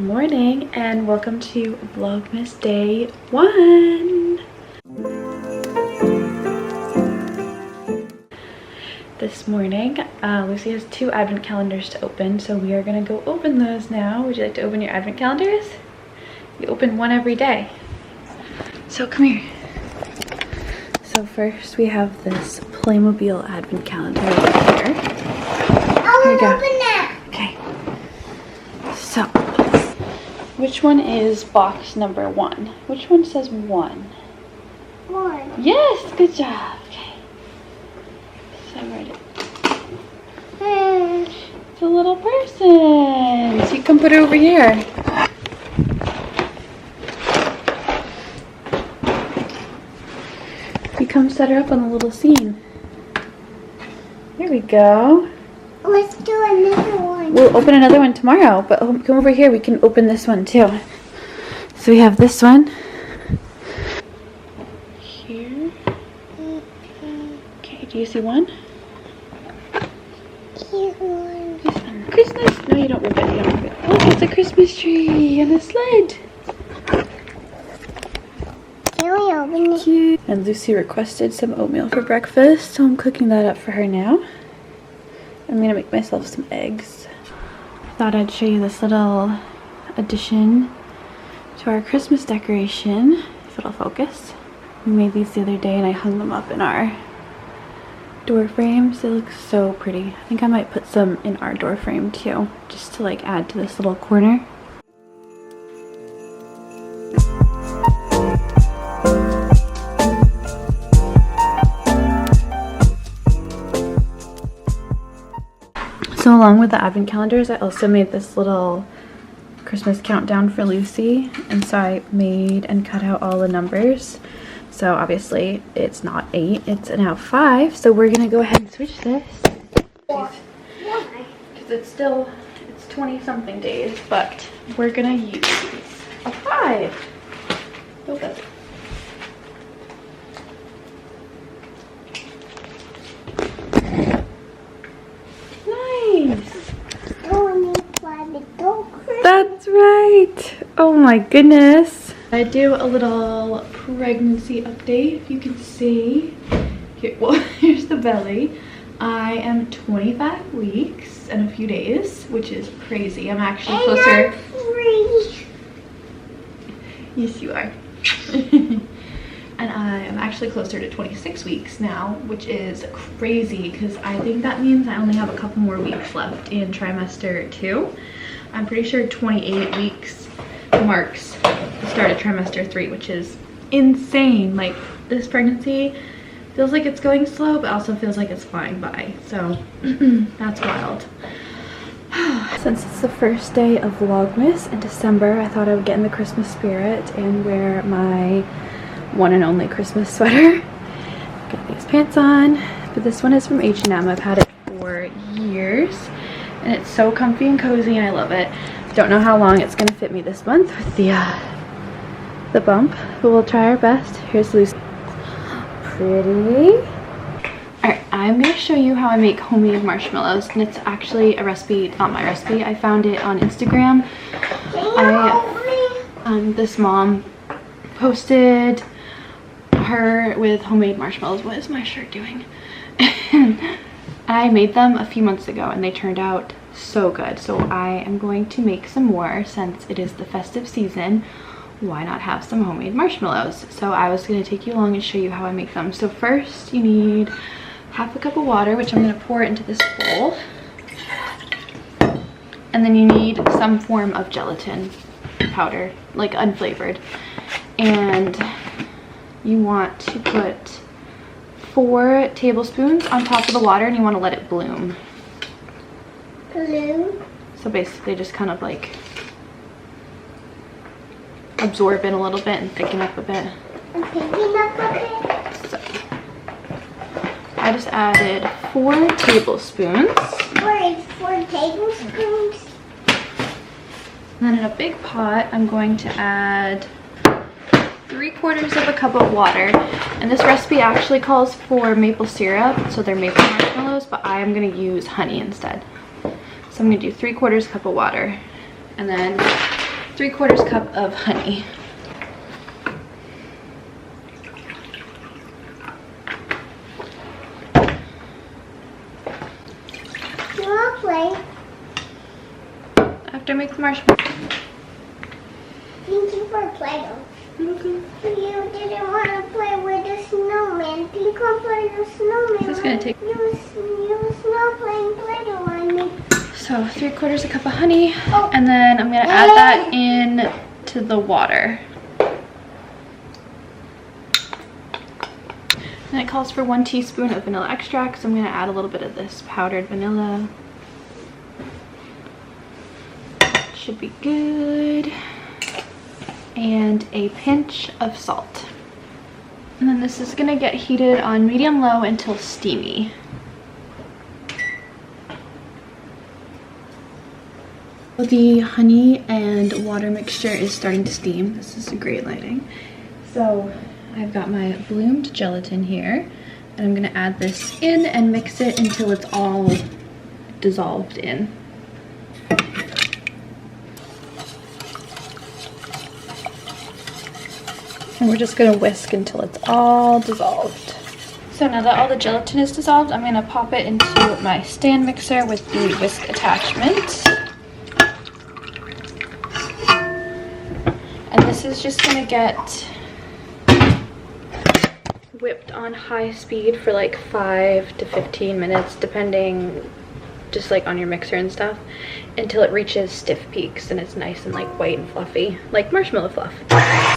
morning and welcome to Vlogmas Day 1. This morning, Lucy has 2 advent calendars to open, so we are going to go open those now. Would you like to open your advent calendars? You open one every day. So come here. So first we have this Playmobil advent calendar right here. Here you go. Open that. Okay. So, which one is box number 1? Which one says 1? 1. Yes, good job. Okay. So I write it. It's a little person. So you can put it over here. You come set her up on the little scene. There we go. Let's do another one. We'll open another one tomorrow, but come over here. We can open this one too. So we have this one here. Okay, do you see one? Here's one. Christmas? No, you don't rip it. You don't rip it. Look, it's a Christmas tree and a sled. Can we open it? And Lucy requested some oatmeal for breakfast, so I'm cooking that up for her now. I'm gonna make myself some eggs. Thought I'd show you this little addition to our Christmas decoration, if it'll focus. We made these the other day and I hung them up in our door frames. They look so pretty. I think I might put some in our door frame too, just to like add to this little corner. So along with the advent calendars, I also made this little Christmas countdown for Lucy. And so I made and cut out all the numbers. So obviously it's not 8, it's now 5. So we're gonna go ahead and switch this. Because it's 20 something days, but we're gonna use a 5. Oh, that's it. That's right. Oh my goodness. I do a little pregnancy update, if you can see. Here, well, here's the belly. I am 25 weeks and a few days, which is crazy. I'm actually closer. I'm 3. Yes, you are. And I am actually closer to 26 weeks now, which is crazy because I think that means I only have a couple more weeks left in trimester 2. I'm pretty sure 28 weeks marks the start of trimester 3, which is insane. Like, this pregnancy feels like it's going slow, but also feels like it's flying by. So that's wild. Since it's the first day of Vlogmas in December, I thought I would get in the Christmas spirit and wear my one and only Christmas sweater. Got these pants on, but this one is from H&M. I've had it for years and it's so comfy and cozy and I love it. Don't know how long it's gonna fit me this month with the bump, but we'll try our best. Here's Lucy. Pretty. Alright, I'm gonna show you how I make homemade marshmallows, and it's actually a recipe, not my recipe. I found it on Instagram. This mom posted her with homemade marshmallows. What is my shirt doing? I made them a few months ago and they turned out so good. So I am going to make some more since it is the festive season. Why not have some homemade marshmallows? So I was going to take you along and show you how I make them. So first you need half a cup of water, which I'm going to pour into this bowl. And then you need some form of gelatin powder, like unflavored. And you want to put 4 tablespoons on top of the water and you want to let it bloom. Blue. So basically just kind of like absorb it a little bit and thicken up a bit. I'm picking up a bit. So I just added 4 tablespoons. 4 tablespoons. And then in a big pot, I'm going to add 3/4 of a cup of water. And this recipe actually calls for maple syrup, so they're maple marshmallows, but I am going to use honey instead. So I'm going to do 3/4 cup of water. And then 3/4 cup of honey. You want to play? After I make the marshmallows. Thank you for Play-Doh. Okay. You didn't want to play with the snowman. You can play the snowman. This is gonna take. You snow playing Play-Doh on me. So 3/4 cup of honey, Oh. and then I'm gonna add that in to the water. And it calls for 1 teaspoon of vanilla extract, so I'm gonna add a little bit of this powdered vanilla. Should be good. And a pinch of salt. And then this is gonna get heated on medium-low until steamy. The honey and water mixture is starting to steam. This is a great lighting. So I've got my bloomed gelatin here, and I'm gonna add this in and mix it until it's all dissolved in. And we're just gonna whisk until it's all dissolved. So now that all the gelatin is dissolved, I'm gonna pop it into my stand mixer with the whisk attachment. And this is just gonna get whipped on high speed for like 5 to 15 minutes, depending just like on your mixer and stuff, until it reaches stiff peaks and it's nice and like white and fluffy, like marshmallow fluff.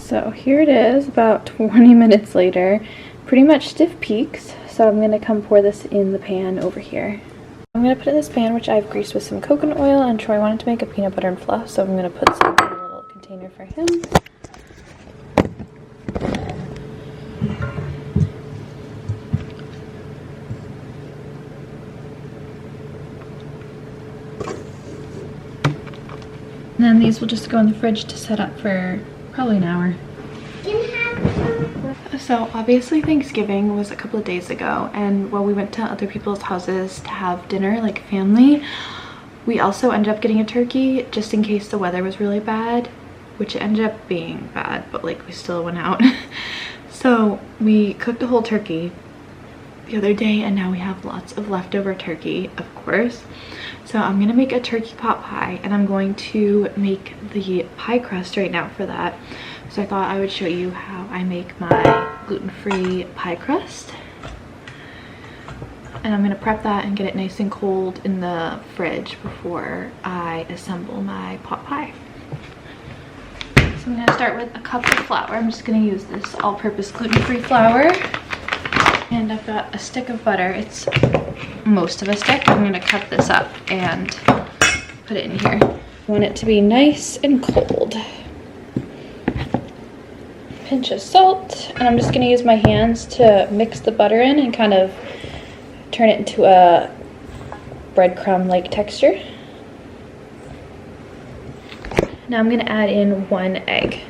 So here it is about 20 minutes later, pretty much stiff peaks. So I'm gonna come pour this in the pan over here. I'm gonna put it in this pan, which I've greased with some coconut oil, and Troy wanted to make a peanut butter and fluff, so I'm gonna put some in a little container for him. And then these will just go in the fridge to set up for probably an hour. So obviously Thanksgiving was a couple of days ago, and while we went to other people's houses to have dinner like family, we also ended up getting a turkey just in case the weather was really bad, which it ended up being bad, but like we still went out. So we cooked a whole turkey the other day, and now we have lots of leftover turkey, of course. So I'm gonna make a turkey pot pie, and I'm going to make the pie crust right now for that. So I thought I would show you how I make my gluten-free pie crust. And I'm gonna prep that and get it nice and cold in the fridge before I assemble my pot pie. So I'm gonna start with a cup of flour. I'm just gonna use this all-purpose gluten-free flour. And I've got a stick of butter. It's most of a stick. I'm gonna cut this up and put it in here. I want it to be nice and cold. Pinch of salt, and I'm just gonna use my hands to mix the butter in and kind of turn it into a breadcrumb-like texture. Now I'm gonna add in 1 egg.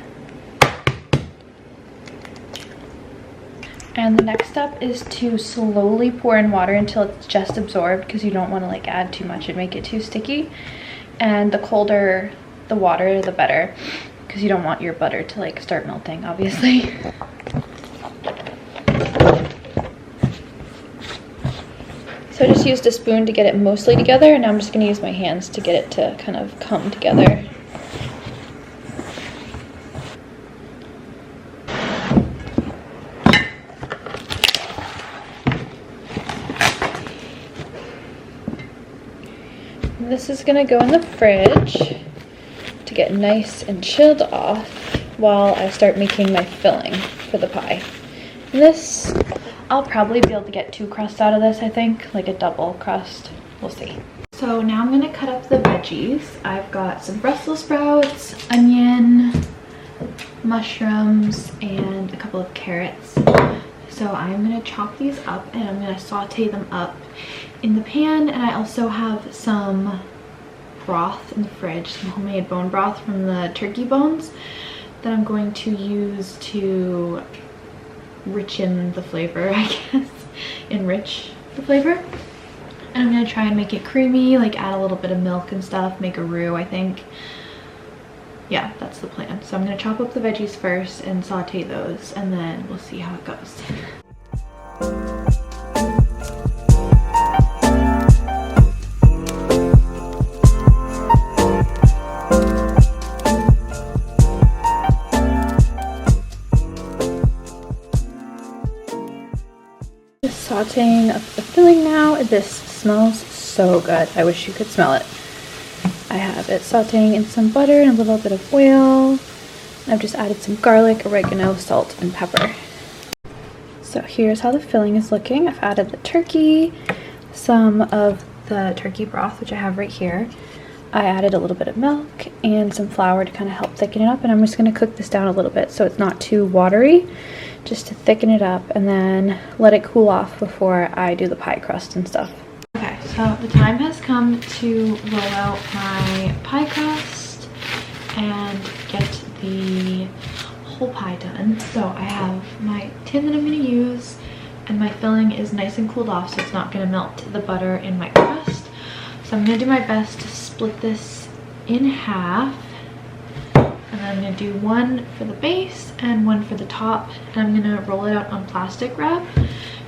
And the next step is to slowly pour in water until it's just absorbed, because you don't want to like add too much and make it too sticky. And the colder the water, the better, because you don't want your butter to like start melting, obviously. So I just used a spoon to get it mostly together, and now I'm just going to use my hands to get it to kind of come together. This is gonna go in the fridge to get nice and chilled off while I start making my filling for the pie. And this, I'll probably be able to get 2 crusts out of this, I think, like a double crust. We'll see. So now I'm gonna cut up the veggies. I've got some Brussels sprouts, onion, mushrooms, and a couple of carrots. So I'm gonna chop these up and I'm gonna saute them up in the pan. And I also have some broth in the fridge, some homemade bone broth from the turkey bones that I'm going to use to richen the flavor, I guess, enrich the flavor. And I'm gonna try and make it creamy, like add a little bit of milk and stuff, make a roux, I think. yeah, that's the plan. So I'm gonna chop up the veggies first and saute those, and then we'll see how it goes. Just sauteing up the filling now. This smells so good. I wish you could smell it. I have it sauteing in some butter and a little bit of oil. I've just added some garlic, oregano, salt, and pepper. So here's how the filling is looking. I've added the turkey, some of the turkey broth, which I have right here. I added a little bit of milk and some flour to kind of help thicken it up, and I'm just going to cook this down a little bit so it's not too watery, just to thicken it up, and then let it cool off before I do the pie crust and stuff. Okay, so the time has come to roll out my pie crust and get the whole pie done. So I have my tin that I'm going to use, and my filling is nice and cooled off, so it's not going to melt the butter in my crust. So I'm going to do my best to split this in half, and then I'm going to do one for the base and one for the top, and I'm going to roll it out on plastic wrap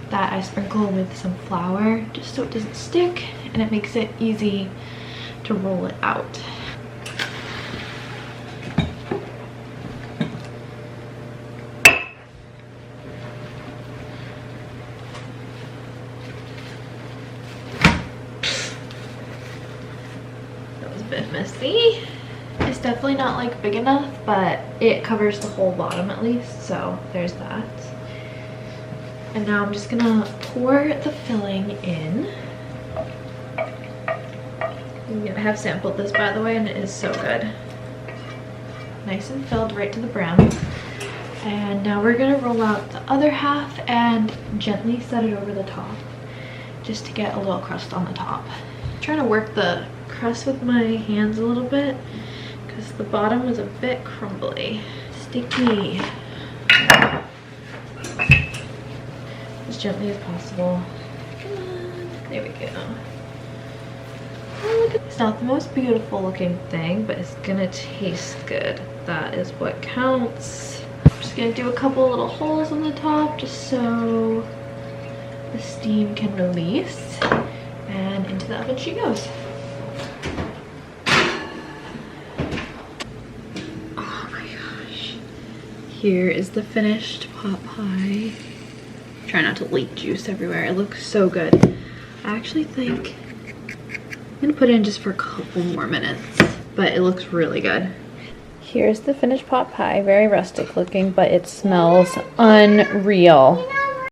that I sprinkle with some flour just so it doesn't stick, and it makes it easy to roll it out. Bit messy. It's definitely not like big enough, but it covers the whole bottom at least, so there's that. And now I'm just gonna pour the filling in. I have sampled this, by the way, and it is so good. Nice and filled right to the brim. And now we're gonna roll out the other half and gently set it over the top just to get a little crust on the top. I'm trying to work the crust with my hands a little bit because the bottom was a bit crumbly, sticky. As gently as possible. Come on. There we go. Oh, look at, it's not the most beautiful looking thing, but it's gonna taste good. That is what counts. I'm just gonna do a couple little holes on the top just so the steam can release, and into the oven she goes. Here is the finished pot pie. Try not to leak juice everywhere. It looks so good. I actually think I'm gonna put it in just for a couple more minutes, but it looks really good. Here's the finished pot pie. Very rustic looking, but it smells unreal.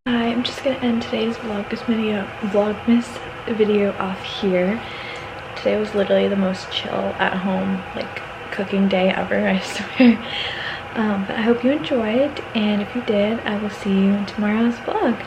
I'm just gonna end today's vlogmas video off here. Today was literally the most chill at home like cooking day ever, I swear. But I hope you enjoyed, and if you did, I will see you in tomorrow's vlog.